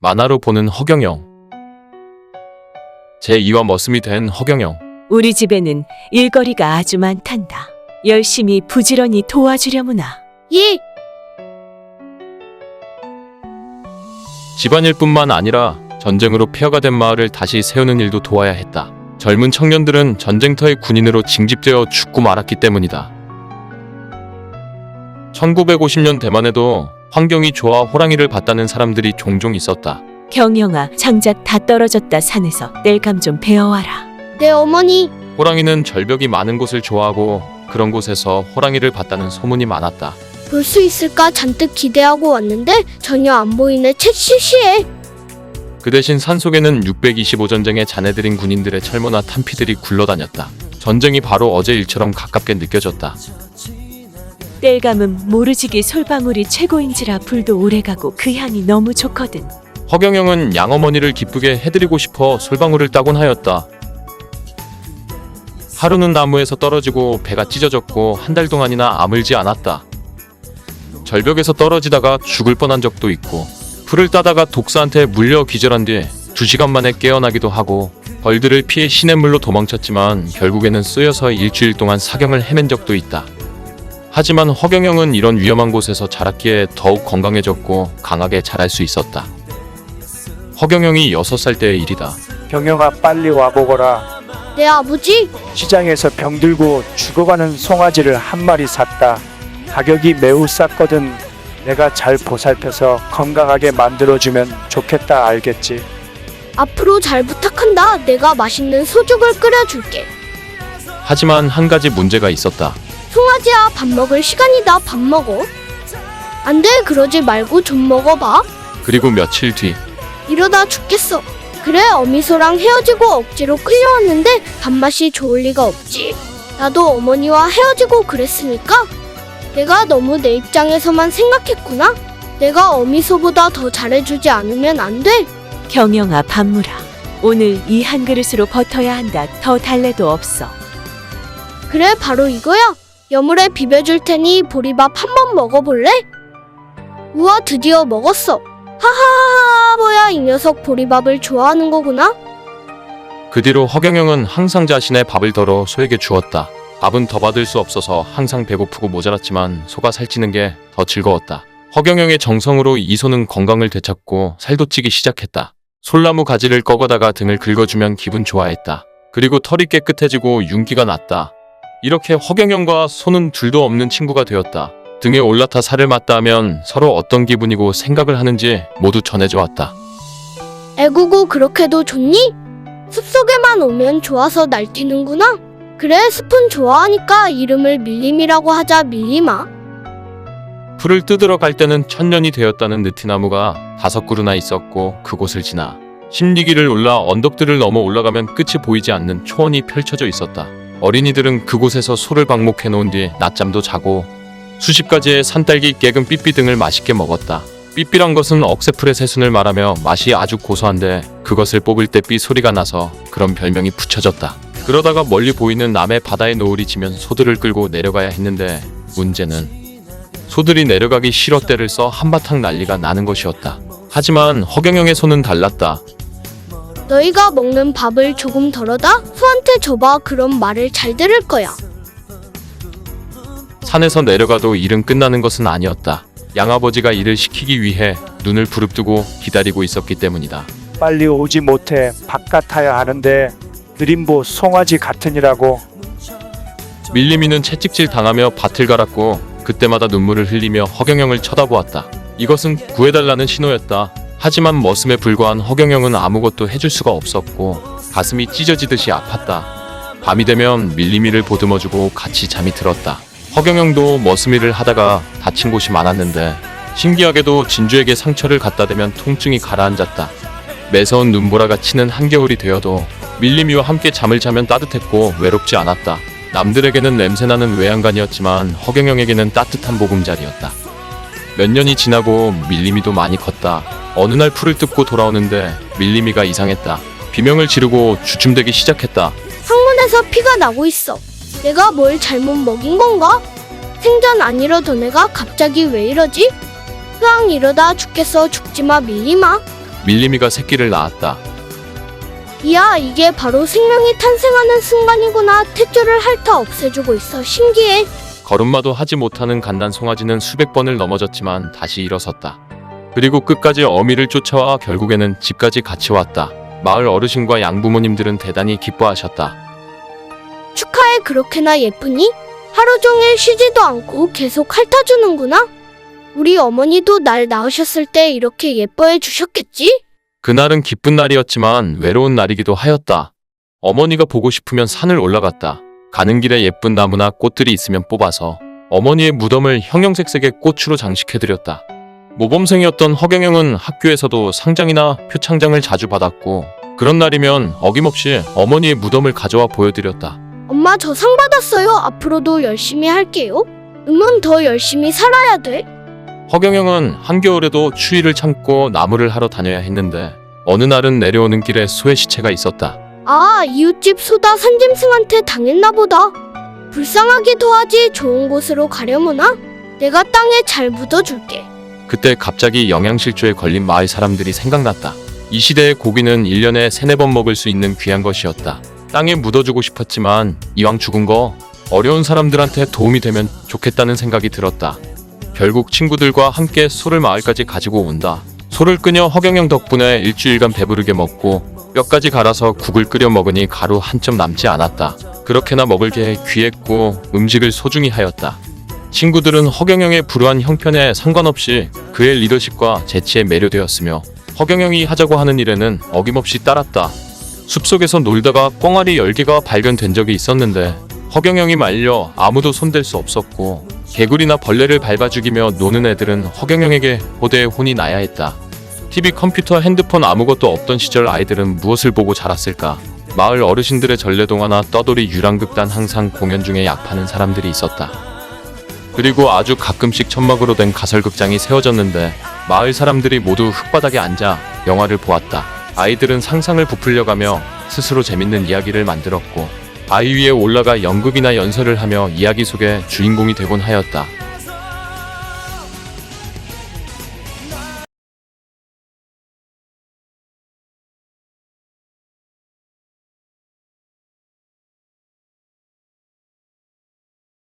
만화로 보는 허경영. 제2화 머슴이 된 허경영. 우리 집에는 일거리가 아주 많단다. 열심히 부지런히 도와주려무나. 예, 집안일뿐만 아니라 전쟁으로 폐허가 된 마을을 다시 세우는 일도 도와야 했다. 젊은 청년들은 전쟁터의 군인으로 징집되어 죽고 말았기 때문이다. 1950년 대만에도 환경이 좋아 호랑이를 봤다는 사람들이 종종 있었다. 경영아, 장작 다 떨어졌다. 산에서 땔감 좀 베어와라. 네 어머니. 호랑이는 절벽이 많은 곳을 좋아하고 그런 곳에서 호랑이를 봤다는 소문이 많았다. 볼 수 있을까 잔뜩 기대하고 왔는데 전혀 안 보이네. 책 시시해. 그 대신 산속에는 625 전쟁에 자네들인 군인들의 철모나 탄피들이 굴러다녔다. 전쟁이 바로 어제 일처럼 가깝게 느껴졌다. 땔감은 모르지기 솔방울이 최고인지라 불도 오래가고 그 향이 너무 좋거든. 허경영은 양어머니를 기쁘게 해드리고 싶어 솔방울을 따곤 하였다. 하루는 나무에서 떨어지고 배가 찢어졌고 한 달 동안이나 아물지 않았다. 절벽에서 떨어지다가 죽을 뻔한 적도 있고 풀을 따다가 독사한테 물려 기절한 뒤 2시간 만에 깨어나기도 하고 벌들을 피해 시냇물로 도망쳤지만 결국에는 쓰여서 일주일 동안 사경을 헤맨 적도 있다. 하지만 허경영은 이런 위험한 곳에서 자랐기에 더욱 건강해졌고 강하게 자랄 수 있었다. 허경영이 6살 때의 일이다. 경영아, 빨리 와보거라. 네 아버지. 시장에서 병들고 죽어가는 송아지를 한 마리 샀다. 가격이 매우 쌌거든. 내가 잘 보살펴서 건강하게 만들어주면 좋겠다. 알겠지? 앞으로 잘 부탁한다. 내가 맛있는 소죽을 끓여줄게. 하지만 한 가지 문제가 있었다. 송아지야, 밥 먹을 시간이다. 밥 먹어. 안 돼, 그러지 말고 좀 먹어봐. 그리고 며칠 뒤 이러다 죽겠어. 그래, 어미소랑 헤어지고 억지로 끌려왔는데 밥맛이 좋을 리가 없지. 나도 어머니와 헤어지고 그랬으니까 내가 너무 내 입장에서만 생각했구나. 내가 어미소보다 더 잘해주지 않으면 안 돼. 경영아, 밥 무라. 오늘 이 한 그릇으로 버텨야 한다. 더 달래도 없어. 그래, 바로 이거야. 여물에 비벼줄 테니 보리밥 한번 먹어볼래? 우와, 드디어 먹었어. 하하하하, 뭐야, 이 녀석 보리밥을 좋아하는 거구나. 그 뒤로 허경영은 항상 자신의 밥을 덜어 소에게 주었다. 밥은 더 받을 수 없어서 항상 배고프고 모자랐지만 소가 살찌는 게 더 즐거웠다. 허경영의 정성으로 이 소는 건강을 되찾고 살도 찌기 시작했다. 솔나무 가지를 꺾어다가 등을 긁어주면 기분 좋아했다. 그리고 털이 깨끗해지고 윤기가 났다. 이렇게 허경영과 소는 둘도 없는 친구가 되었다. 등에 올라타 살을 맞다 하면 서로 어떤 기분이고 생각을 하는지 모두 전해져 왔다. 애구구, 그렇게도 좋니? 숲속에만 오면 좋아서 날뛰는구나. 그래, 숲은 좋아하니까 이름을 밀림이라고 하자. 밀림아. 풀을 뜯으러 갈 때는 천년이 되었다는 느티나무가 5그루나 있었고 그곳을 지나 10리길을 올라 언덕들을 넘어 올라가면 끝이 보이지 않는 초원이 펼쳐져 있었다. 어린이들은 그곳에서 소를 방목해 놓은 뒤 낮잠도 자고 수십 가지의 산딸기, 깨금, 삐삐 등을 맛있게 먹었다. 삐삐란 것은 억새풀의 새순을 말하며 맛이 아주 고소한데 그것을 뽑을 때 삐 소리가 나서 그런 별명이 붙여졌다. 그러다가 멀리 보이는 남해 바다의 노을이 지면 소들을 끌고 내려가야 했는데 문제는 소들이 내려가기 싫어 떼를 써 한바탕 난리가 나는 것이었다. 하지만 허경영의 소는 달랐다. 너희가 먹는 밥을 조금 덜어다 소한테 줘봐. 그럼 말을 잘 들을 거야. 산에서 내려가도 일은 끝나는 것은 아니었다. 양아버지가 일을 시키기 위해 눈을 부릅뜨고 기다리고 있었기 때문이다. 빨리 오지 못해. 바깥타야 하는데 느림보 송아지 같으니라고. 밀림이는 채찍질 당하며 밭을 갈았고 그때마다 눈물을 흘리며 허경영을 쳐다보았다. 이것은 구해달라는 신호였다. 하지만 머슴에 불과한 허경영은 아무것도 해줄 수가 없었고 가슴이 찢어지듯이 아팠다. 밤이 되면 밀림이를 보듬어주고 같이 잠이 들었다. 허경영도 머슴일을 하다가 다친 곳이 많았는데 신기하게도 진주에게 상처를 갖다 대면 통증이 가라앉았다. 매서운 눈보라가 치는 한겨울이 되어도 밀림이와 함께 잠을 자면 따뜻했고 외롭지 않았다. 남들에게는 냄새나는 외양간이었지만 허경영에게는 따뜻한 보금자리였다. 몇 년이 지나고 밀림이도 많이 컸다. 어느 날 풀을 뜯고 돌아오는데 밀림이가 이상했다. 비명을 지르고 주춤대기 시작했다. 항문에서 피가 나고 있어. 내가 뭘 잘못 먹인 건가? 생전 안 이러던 애가 갑자기 왜 이러지? 으앙, 이러다 죽겠어. 죽지마 밀림아. 밀림이가 새끼를 낳았다. 이야, 이게 바로 생명이 탄생하는 순간이구나. 탯줄을 핥아 없애주고 있어. 신기해. 걸음마도 하지 못하는 갓난 송아지는 수백 번을 넘어졌지만 다시 일어섰다. 그리고 끝까지 어미를 쫓아와 결국에는 집까지 같이 왔다. 마을 어르신과 양부모님들은 대단히 기뻐하셨다. 축하해. 그렇게나 예쁘니? 하루 종일 쉬지도 않고 계속 핥아주는구나. 우리 어머니도 날 낳으셨을 때 이렇게 예뻐해 주셨겠지? 그날은 기쁜 날이었지만 외로운 날이기도 하였다. 어머니가 보고 싶으면 산을 올라갔다. 가는 길에 예쁜 나무나 꽃들이 있으면 뽑아서 어머니의 무덤을 형형색색의 꽃으로 장식해드렸다. 모범생이었던 허경영은 학교에서도 상장이나 표창장을 자주 받았고 그런 날이면 어김없이 어머니의 무덤을 가져와 보여드렸다. 엄마, 저 상 받았어요. 앞으로도 열심히 할게요. 더 열심히 살아야 돼. 허경영은 한겨울에도 추위를 참고 나무를 하러 다녀야 했는데 어느 날은 내려오는 길에 소의 시체가 있었다. 아, 이웃집 소다 산짐승한테 당했나 보다. 불쌍하기도 하지. 좋은 곳으로 가려무나? 내가 땅에 잘 묻어줄게. 그때 갑자기 영양실조에 걸린 마을 사람들이 생각났다. 이 시대의 고기는 1년에 3-4번 먹을 수 있는 귀한 것이었다. 땅에 묻어주고 싶었지만 이왕 죽은 거 어려운 사람들한테 도움이 되면 좋겠다는 생각이 들었다. 결국 친구들과 함께 소를 마을까지 가지고 온다. 소를 끄녀 허경영 덕분에 일주일간 배부르게 먹고 뼈까지 갈아서 국을 끓여 먹으니 가루 한 점 남지 않았다. 그렇게나 먹을 게 귀했고 음식을 소중히 하였다. 친구들은 허경영의 불우한 형편에 상관없이 그의 리더십과 재치에 매료되었으며 허경영이 하자고 하는 일에는 어김없이 따랐다. 숲속에서 놀다가 꽁알이 10개가 발견된 적이 있었는데 허경영이 말려 아무도 손댈 수 없었고 개구리나 벌레를 밟아 죽이며 노는 애들은 허경영에게 호대의 혼이 나야 했다. TV, 컴퓨터, 핸드폰 아무것도 없던 시절 아이들은 무엇을 보고 자랐을까? 마을 어르신들의 전래동화나 떠돌이 유랑극단, 항상 공연 중에 약 파는 사람들이 있었다. 그리고 아주 가끔씩 천막으로 된 가설극장이 세워졌는데 마을 사람들이 모두 흙바닥에 앉아 영화를 보았다. 아이들은 상상을 부풀려가며 스스로 재밌는 이야기를 만들었고 바위 위에 올라가 연극이나 연설을 하며 이야기 속의 주인공이 되곤 하였다.